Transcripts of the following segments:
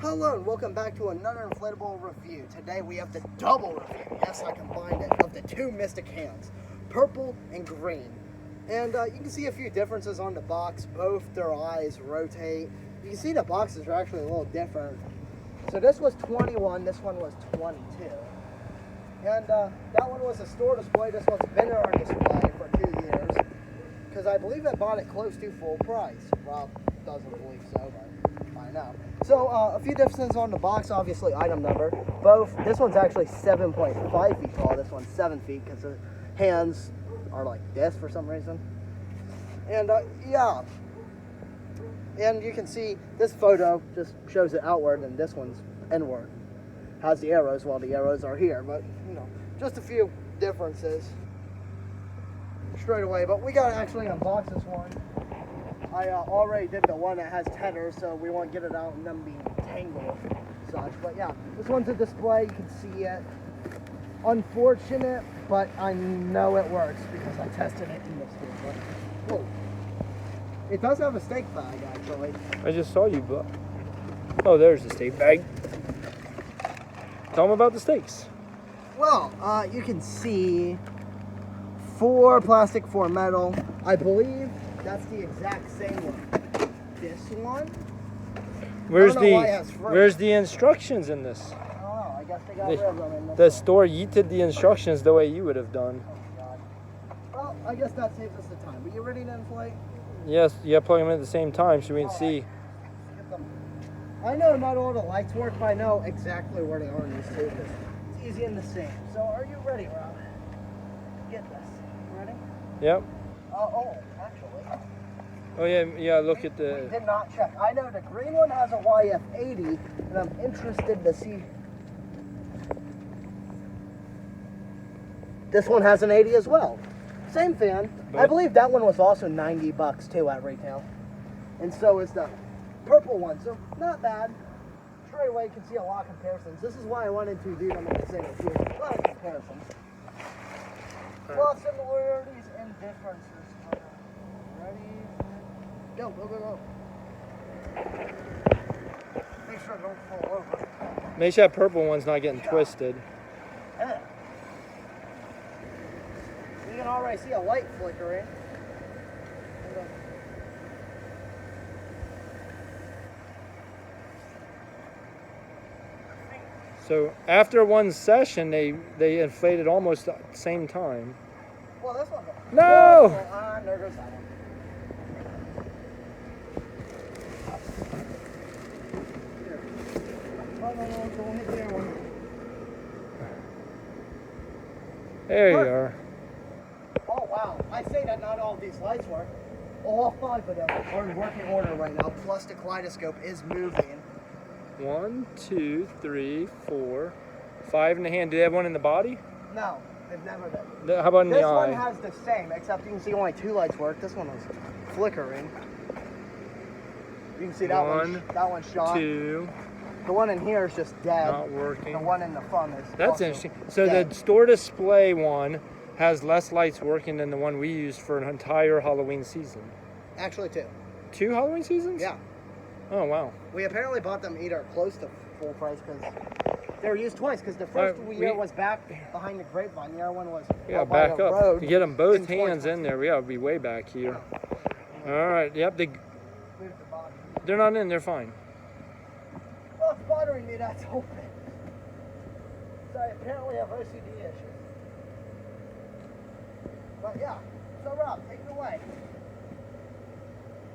Hello and welcome back to another inflatable review. Today we have the double review. Yes, I combined it of the two Mystic hands, purple and green. And you can see a few differences on the box. Both their eyes rotate. You can see the boxes are actually a little different. So this was 21, this one was 22. And that one was a store display. This one's been in our display for 2 years. Because I believe I bought it close to full price. Rob doesn't believe so, but I know. So a few differences on the box, obviously item number. Both, this one's actually 7.5 feet tall, this one's 7 feet because the hands are like this for some reason. And yeah, and you can see this photo just shows it outward and this one's inward. Has the arrows, while the arrows are here, but you know, just a few differences straight away. But we gotta actually unbox this one. I already did the one that has tethers, so we won't get it out and them being tangled and such. But yeah, this one's a display, you can see it. Unfortunate, but I know it works because I tested it in this display. Whoa. It does have a steak bag, actually. I just saw you, but oh, there's the steak bag. Tell them about the steaks. Well, you can see 4 plastic, 4 metal. I believe that's the exact same one. This one? Where's the instructions in this? Oh, I guess they got rid of them in this The one. store yeeted the instructions the way you would have done. Oh, God. Well, I guess that saves us the time. But you ready to inflate? Yes, you plug them in at the same time so we can see. I know not all the lights work, but I know exactly where they are in these two. It's easy in the same. So are you ready, Rob? Get this. You ready? Yep. Actually. Oh yeah. Look at the. We did not check. I know the green one has a YF80, and I'm interested to see. This one has an 80 as well. Same fan. I believe that one was also 90 bucks too at retail. And so is the purple one, so not bad. Straight away you can see a lot of comparisons. This is why I wanted to do them in the same review. A lot of comparisons. A lot of similarities and differences. Ready? Go, go, go, go. Make sure I don't fall over. Make sure that purple one's not getting twisted. Yeah. You can already see a light flickering. So after one session, they inflated almost at the same time. Well, this one. No! There goes that one. Here. Oh, no, don't hit the other one. There you are. Oh, wow. I say that not all of these lights work. All 5 of them are in working order right now, plus the kaleidoscope is moving. 1, 2, 3, 4, 5 in the hand. Do they have one in the body? No, they've never done. How about in the eye? eye? This one has the same, except you can see only 2 lights work. This one was flickering. You can see that one's shot. 2. The one in here is just dead. Not working. The one in the front is That's also interesting. So dead. the store display one has less lights working than the one we used for an entire Halloween season. Actually 2. 2 Halloween seasons? Yeah. Oh, wow. We apparently bought them either close to full price because they were used twice. Because the first year was back behind the grapevine. The other one was Yeah, by back the up. road To get them both in hands in there, we gotta be way back here. All right. Yep. They're not in. They're fine. Well, it's bothering me that's open. So I apparently have OCD issues. But yeah. So Rob, take it away.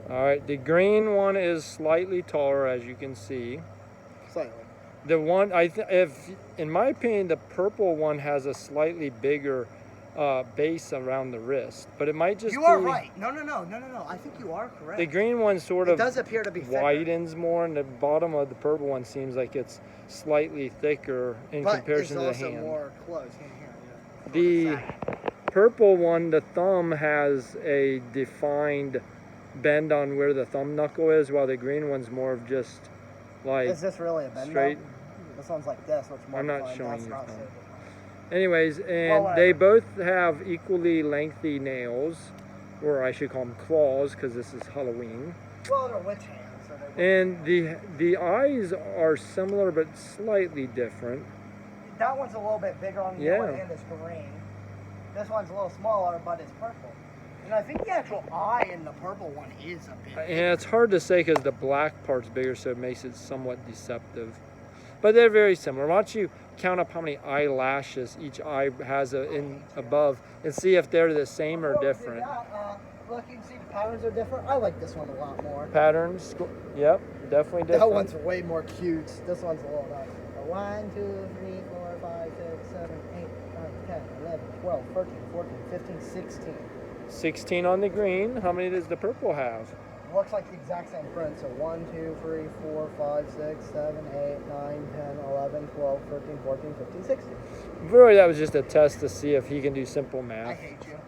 All right. The green one is slightly taller, as you can see. Slightly. The one in my opinion, the purple one has a slightly bigger base around the wrist, but it might just. You are right. No. I think you are correct. The green one sort of does appear to be thicker. widens more, and the bottom of the purple one seems like it's slightly thicker in comparison to the hand. More close. The purple one, the thumb has a defined bend on where the thumb knuckle is, while the green one's more of just like. Is this really a bend? Straight? This one's like this, which more I'm not defined. showing That's you. not so Anyways, and they both have equally lengthy nails, or I should call them claws, because this is Halloween. Well, they're witch hands, so they're And the eyes are similar but slightly different. That one's a little bit bigger on the one and it's green. This one's a little smaller, but it's purple. And I think the actual eye in the purple one is a bit bigger. Yeah, it's hard to say because the black part's bigger, so it makes it somewhat deceptive. But they're very similar. Why don't you count up how many eyelashes each eye has above and see if they're the same or different. Look, you can see the patterns are different. I like this one a lot more. Patterns, yep, definitely different. That one's way more cute. This one's a little nice. 1, 2, 3, 4, 5, 6, 7, 8, 9, 10, 11, 12, 13, 14, 15, 16. 16 on the green. How many does the purple have? Looks like the exact same print. So 1, 2, 3, 4, 5, 6, 7, 8, 9, 10, 11, 12, 13, 14, 15, 16. Really, that was just a test to see if he can do simple math. I hate you.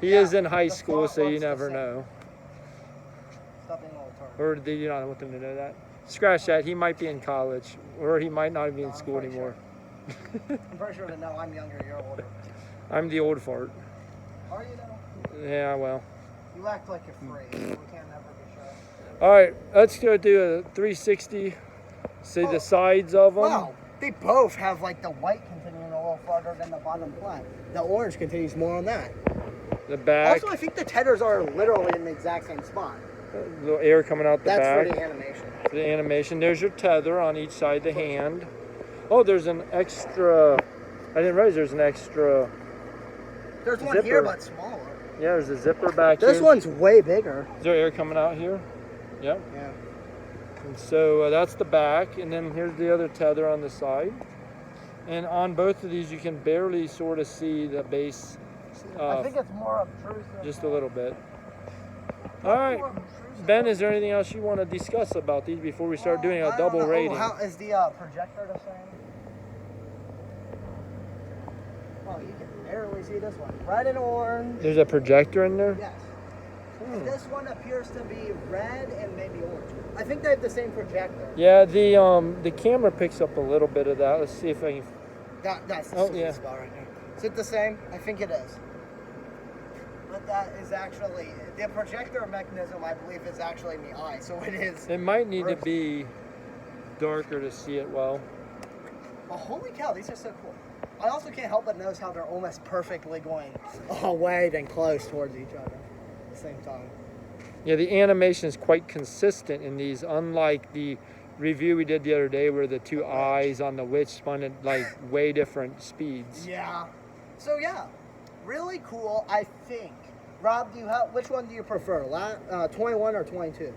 He is in high school, so you never know. Stop being a little tart. Or did you not want them to know that? Scratch that. He might be in college, or he might not be in school anymore. Sure. I'm pretty sure that no, I'm younger, you're older. I'm the old fart. Are you though? Yeah, well. You act like you're free. We can't never be sure. All right, let's go do a 360. See the sides of them. Wow, they both have like the white continuing a little farther than the bottom black. The orange continues more on that. The back. Also, I think the tethers are literally in the exact same spot. Little air coming out the back. That's for the animation. The animation. There's your tether on each side of the hand. Oh, there's an extra. I didn't realize there's an extra. There's one zipper here, but smaller. Yeah, there's a zipper back here. This one's way bigger. Is there air coming out here? Yep. Yeah. And so that's the back, and then here's the other tether on the side. And on both of these, you can barely sort of see the base. I think it's more obtrusive. Just a little bit. All right, Ben, is there anything else you want to discuss about these before we start doing a double rating? How is the projector the same? Oh, you can barely see this one. Red and orange. There's a projector in there? Yes. This one appears to be red and maybe orange. I think they have the same projector. Yeah, the camera picks up a little bit of that. Let's see if I can. That's the sweet spot right there. Is it the same? I think it is. But that is actually the projector mechanism. I believe is actually in the eye, so it is. It might need to be darker to see it well. Oh, holy cow! These are so cool. I also can't help but notice how they're almost perfectly going away and close towards each other at the same time. Yeah, the animation is quite consistent in these, unlike the review we did the other day where the two eyes on the witch spun at like way different speeds. Yeah. So yeah, really cool. I think. Rob, which one do you prefer? 21 or 22?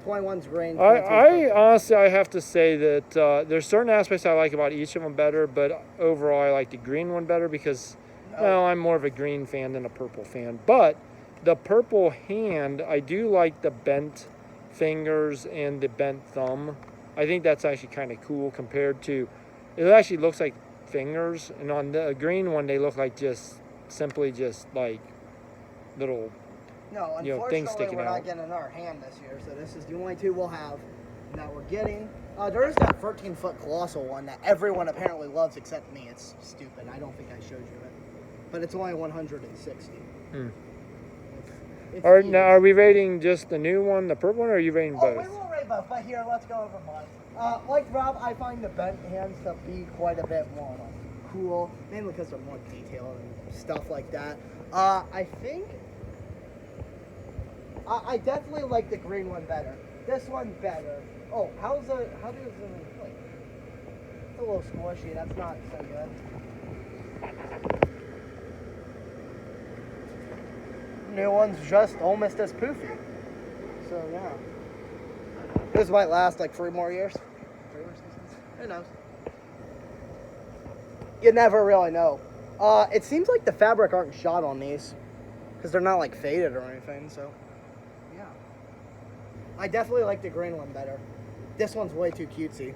21's green. I honestly, I have to say that there's certain aspects I like about each of them better, but overall I like the green one better because, well, I'm more of a green fan than a purple fan. But the purple hand, I do like the bent fingers and the bent thumb. I think that's actually kind of cool compared to, it actually looks like fingers, and on the green one they look like simply just like little things sticking we're out. not getting our hand this year, so this is the only two we'll have that we're getting. There is that 13-foot colossal one that everyone apparently loves except me. It's stupid. I don't think I showed you it, but it's only 160. All right, now are we rating just the new one, the purple one, or are you rating both? We will rate both, but here, let's go over mine. Like Rob, I find the bent hands to be quite a bit more cool, mainly because they're more detailed and stuff like that. I think I definitely like the green one better. This one better. Oh, how does it inflate? It's a little squishy. That's not so good. New one's just almost as poofy. So yeah, this might last like 3 more years. 3 more seasons. Who knows? You never really know. It seems like the fabric aren't shot on these because they're not like faded or anything. So yeah, I definitely like the green one better. This one's way too cutesy,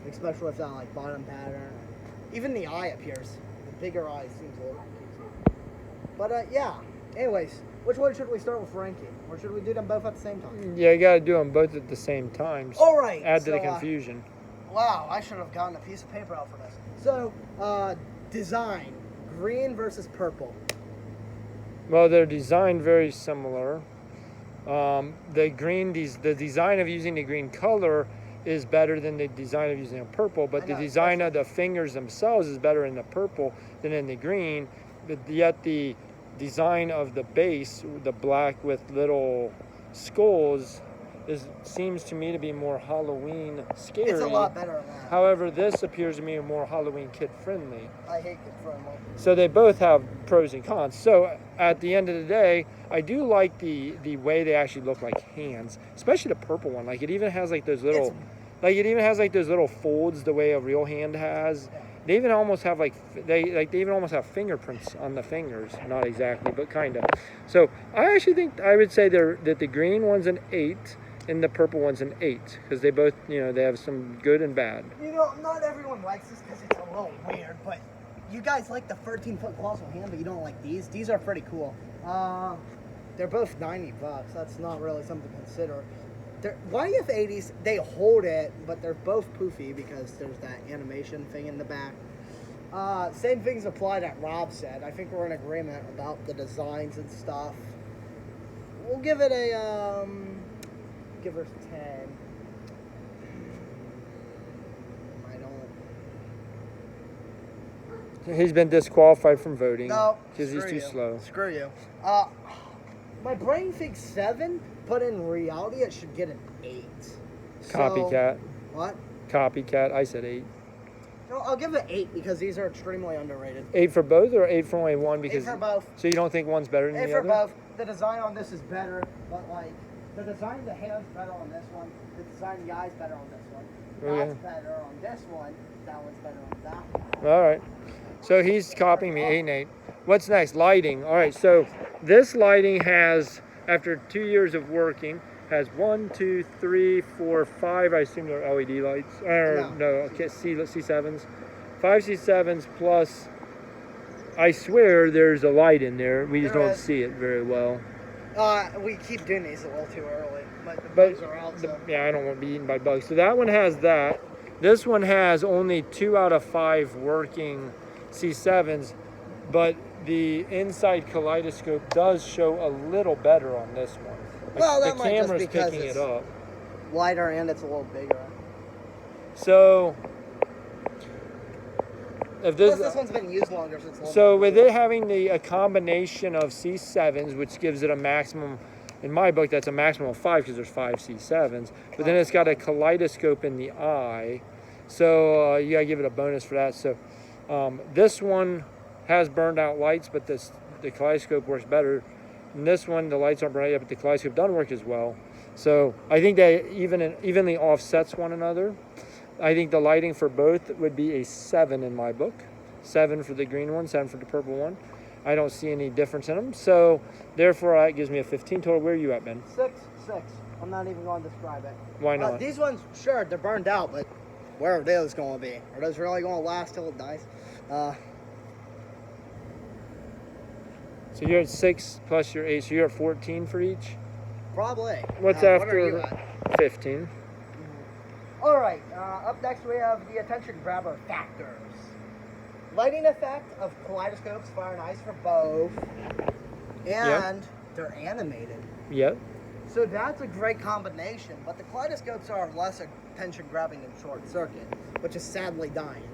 especially with that like bottom pattern. Even the eye appears. The bigger eye seems a little cutesy. But yeah. Anyways, which one should we start with ranking? Or should we do them both at the same time? Yeah, you gotta do them both at the same time. All right. Add to the confusion. Wow, I should have gotten a piece of paper out for this. So, design, green versus purple. Well, they're designed very similar. The green, the design of using the green color is better than the design of using a purple, but the design of the fingers themselves is better in the purple than in the green. But yet the design of the base, the black with little skulls, seems to me to be more Halloween scary. It's a lot better than that. However, this appears to me more Halloween kid friendly. I hate kid friendly. So they both have pros and cons. So at the end of the day, I do like the way they actually look like hands, especially the purple one. Like it even has like those little, folds the way a real hand has. They even almost have they even almost have fingerprints on the fingers. Not exactly, but kind of. So I actually think I would say that the green one's an 8 and the purple one's an 8 because they both, they have some good and bad. Not everyone likes this because it's a little weird, but you guys like the 13-foot colossal hand, but you don't like these. These are pretty cool. They're both $90. That's not really something to consider. They're YF80s, they hold it, but they're both poofy because there's that animation thing in the back. Same things apply that Rob said. I think we're in agreement about the designs and stuff. We'll give it a, give her 10. He's been disqualified from voting. No, because he's too slow. Screw you. My brain thinks 7, but in reality it should get an 8. Copycat. What? Copycat. I said 8. No, I'll give it 8 because these are extremely underrated. 8 for both or 8 for only one? Because 8 for both. So you don't think one's better than 8 the for other? both. The design on this is better, but the design of the hand's better on this one. The design of the eye's better on this one. That's better on this one. That one's better on that one. All right. So he's copying me, 8 and 8. What's next? Lighting. All right, so this lighting has, after 2 years of working, has 1, 2, 3, 4, 5, I assume they're LED lights. No, C7s. 5 C7s plus, I swear there's a light in there. We just don't see it very well. We keep doing these a little too early. But the bugs are out, so. Yeah, I don't want to be eaten by bugs. So that one has that. This one has only 2 out of 5 working C7s, but the inside kaleidoscope does show a little better on this one. Well, that the might just camera's because picking it's it up. Lighter and it's a little bigger. So if Plus, this one's been used longer since. So with it having a combination of C7s, which gives it a maximum, in my book, that's a maximum of 5 because there's 5 C7s. But then it's got a kaleidoscope in the eye, so you gotta give it a bonus for that. So this one has burned out lights, but the kaleidoscope works better. And this one, the lights aren't burned out yet, but the kaleidoscope doesn't work as well. So I think that evenly offsets one another. I think the lighting for both would be a 7 in my book. 7 for the green one, 7 for the purple one. I don't see any difference in them. So therefore, that gives me a 15 total. Where are you at, Ben? 6. I'm not even going to describe it. Why not? These ones, sure, they're burned out, but where are those going to be? Are those really going to last till it dies? So you're at 6 plus your 8, so you're at 14 for each? Probably. What's What after are you at? 15? All right, up next we have the attention grabber factors. Lighting effect of kaleidoscopes, fire and ice for both. And they're animated. Yep. So that's a great combination, but the kaleidoscopes are less attention grabbing than short circuit, which is sadly dying.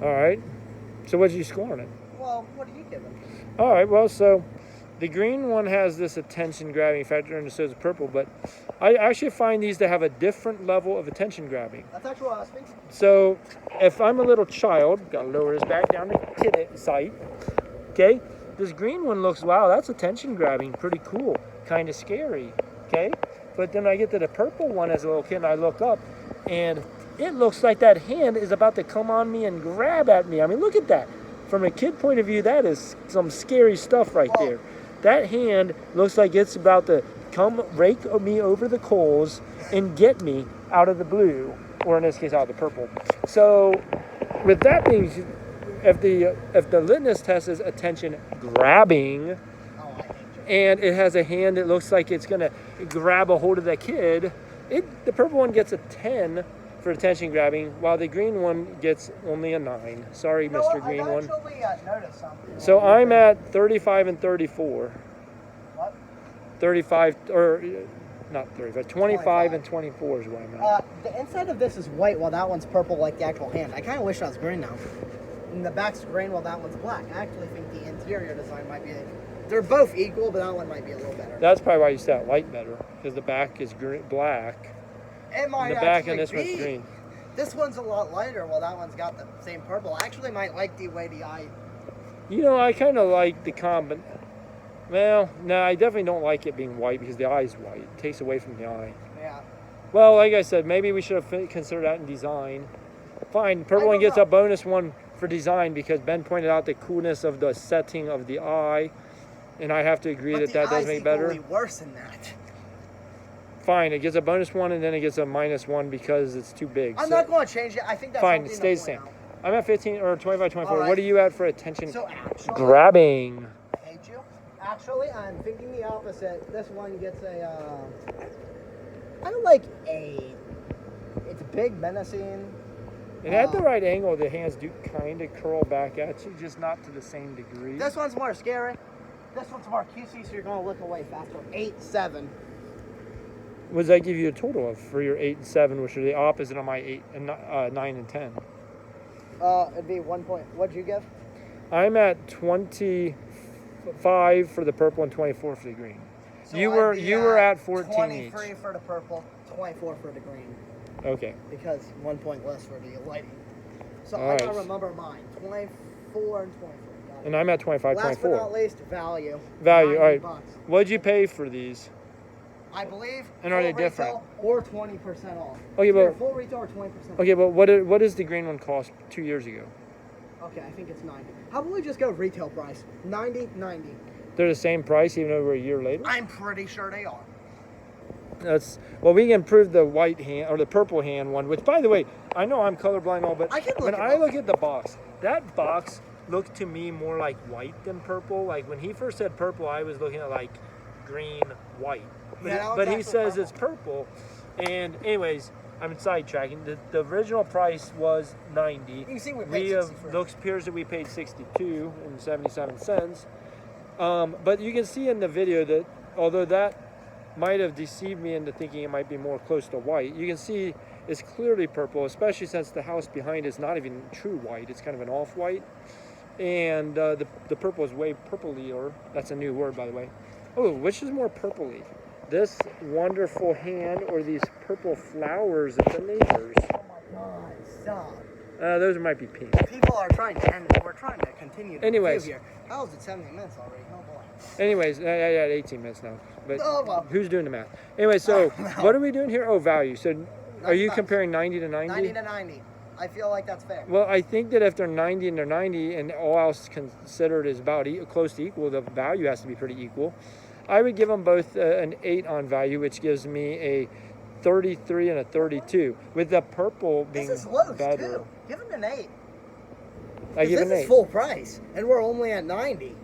All right. So what did you score on it? Well, what do you give them? All right, well, so the green one has this attention grabbing factor, and so does the purple, but I actually find these to have a different level of attention grabbing. That's actually what I was thinking. So if I'm a little child, gotta lower this back down to kid sight, okay? This green one looks, wow, that's attention grabbing, pretty cool, kind of scary, okay? But then I get to the purple one as a little kid, and I look up, and it looks like that hand is about to come on me and grab at me. I mean, look at that. From a kid point of view, that is some scary stuff right there. That hand looks like it's about to come rake me over the coals and get me out of the blue, or in this case, out of the purple. So with that being, if the litmus test is attention grabbing, and it has a hand that looks like it's gonna grab a hold of that kid, the purple one gets a 10 for attention grabbing, while the green one gets only a 9. Sorry, Mr. Green one. I've actually noticed something. So I'm at 35 and 34. What? 35 or not 35, 25 and 24 is what I meant. The inside of this is white while that one's purple like the actual hand. I kind of wish that was green now. And the back's green while that one's black. I actually think the interior design might be... They're both equal, but that one might be a little better. That's probably why you said light better, because the back is black. It might The back and actually this one's be. green. This one's a lot lighter while that one's got the same purple. I actually might like the way the eye... You know, I kind of like the Well, no, I definitely don't like it being white because the eye's white. It takes away from the eye. Yeah. Well, like I said, maybe we should have considered that in design. Fine, purple one gets a bonus one for design because Ben pointed out the coolness of the setting of the eye, and I have to agree that does make better. But the eye's equally worse than that. Fine, it gets a bonus one and then it gets a minus one because it's too big. I'm not going to change it. I think that's fine. It something stays the to same. point out. I'm at 15 or 25, 24. All right. What are you at for attention So actually, grabbing? hate you. Actually, I'm thinking the opposite. This one gets a. I don't like a. It's big, menacing. And at the right angle, the hands do kind of curl back at you, just not to the same degree. This one's more scary. This one's more cutesy, so you're going to look away faster. 8-7. What does that give you a total of for your 8 and 7, which are the opposite of my 8 and 9 and 10? It'd be 1 point. What'd you give? I'm at 25 for the purple and 24 for the green. So you I'd be were at 14 each. 23 for the purple, 24 for the green. Okay. Because 1 point less for the lighting. So All I gotta right. remember mine. 24 and 24. Got it. And I'm at 25, Last 24. but not least, value. Value. All right. $90. What'd you pay for these? I believe. And are they full different? retail or 20% off. Okay, Either but full retail or 20%. okay, but what does the green one cost 2 years ago? Okay, I think it's 90. How about we just go retail price? 90. They're the same price even over a year later. I'm pretty sure they are. Well, we can improve the white hand or the purple hand one. Which, by the way, I know I'm colorblind, all, but I can look when at I both. look at the box, that box looked to me more like white than purple. Like when he first said purple, I was looking at like green, white. But he says it's purple. And anyways, I'm sidetracking. The original price was 90. You can see we paid 63. Looks appears that we paid 62 and 77 cents. But you can see in the video that although that might have deceived me into thinking it might be more close to white, you can see it's clearly purple, especially since the house behind is not even true white. It's kind of an off-white. And the purple is way purplier. That's a new word, by the way. Oh, which is more purpley? This wonderful hand or these purple flowers at the neighbors? Oh my God, stop. Those might be pink. People are trying to end. We're trying to continue to Anyways. review here. How is it 70 minutes already? Oh boy. Anyways, I had 18 minutes now. But Oh, well. who's doing the math? Anyway, so No. what are we doing here? Oh, value. So are you $90. comparing 90 to 90? 90 to 90. I feel like that's fair. Well, I think that if they're 90 and they're 90 and all else considered is about close to equal, the value has to be pretty equal. I would give them both an 8 on value, which gives me a 33 and a 32, with the purple being This is Lowe's better. too. Give him an 8. I give this an is 8. full price, and we're only at 90.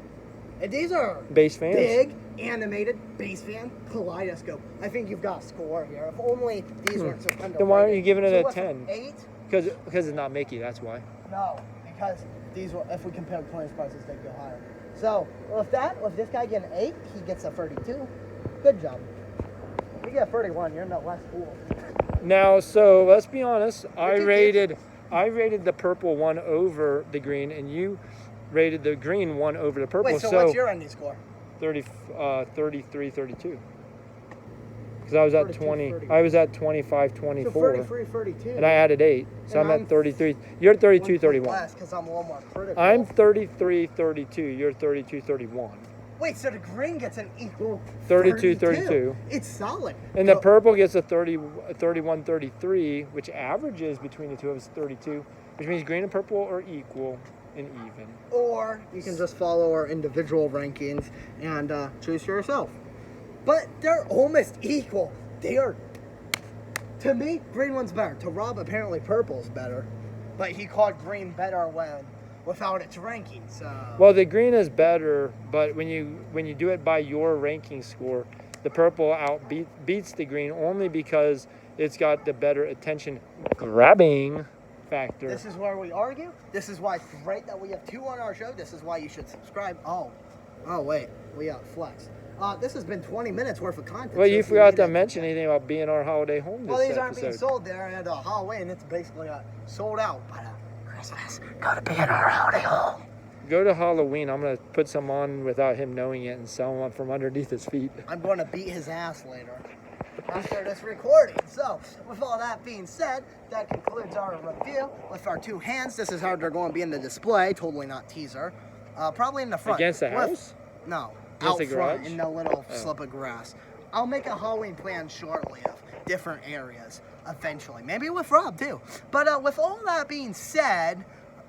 And these are Base fans. big, animated, base fan, kaleidoscope. I think you've got a score here. If only these weren't so underrated. Then why aren't you giving it So a what's 10? 8? Because it's not Mickey, that's why. No, because these were, if we compare coins prices, they'd go higher. So, if this guy get an 8, he gets a 32. Good job. If you get a 31, you're no less cool. Now, so let's be honest. I you rated the purple one over the green, and you rated the green one over the purple. Wait, so what's your ending score? 33, 32. Because I was at 32, 20. 30. I was at 25, So 24. 33, 32. And I added 8. So And I'm I'm at 33. You're 32, 1 point 31. less because I'm a little more critical. I'm 33, 32. You're 32, 31. Wait, so the green gets an equal 32, 32. It's solid. And the So- purple gets a 31, 33, which averages between the two of us 32, which means green and purple are equal and even. Or you can just follow our individual rankings and choose for yourself. But they're almost equal. They are, to me, green one's better. To Rob, apparently purple's better. But he called green better without its ranking. So Well, the green is better, but when you do it by your ranking score, the purple beats the green only because it's got the better attention grabbing factor. this is where we argue. This is why it's great that we have 2 on our show. This is why you should subscribe. Oh wait, we got flex. This has been 20 minutes worth of content. Well, so you if forgot made to it- mention anything about being our holiday home this Well, these aren't being episode. sold there at Halloween. It's basically sold out. But Christmas, gotta be in our holiday home. Go to Halloween. I'm gonna put some on without him knowing it and sell them from underneath his feet. I'm going to beat his ass later after this recording. So, with all that being said, that concludes our review with our two hands. This is how they're going to be in the display. Totally not teaser. Probably in the front. Against the With- house? No, Against out the front garage? in the little Oh. slip of grass. I'll make a Halloween plan shortly of different areas eventually. Maybe with Rob too. But with all that being said,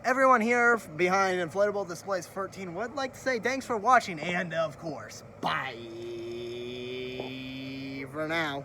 everyone here behind Inflatable Displays 13 would like to say thanks for watching and of course, bye for now.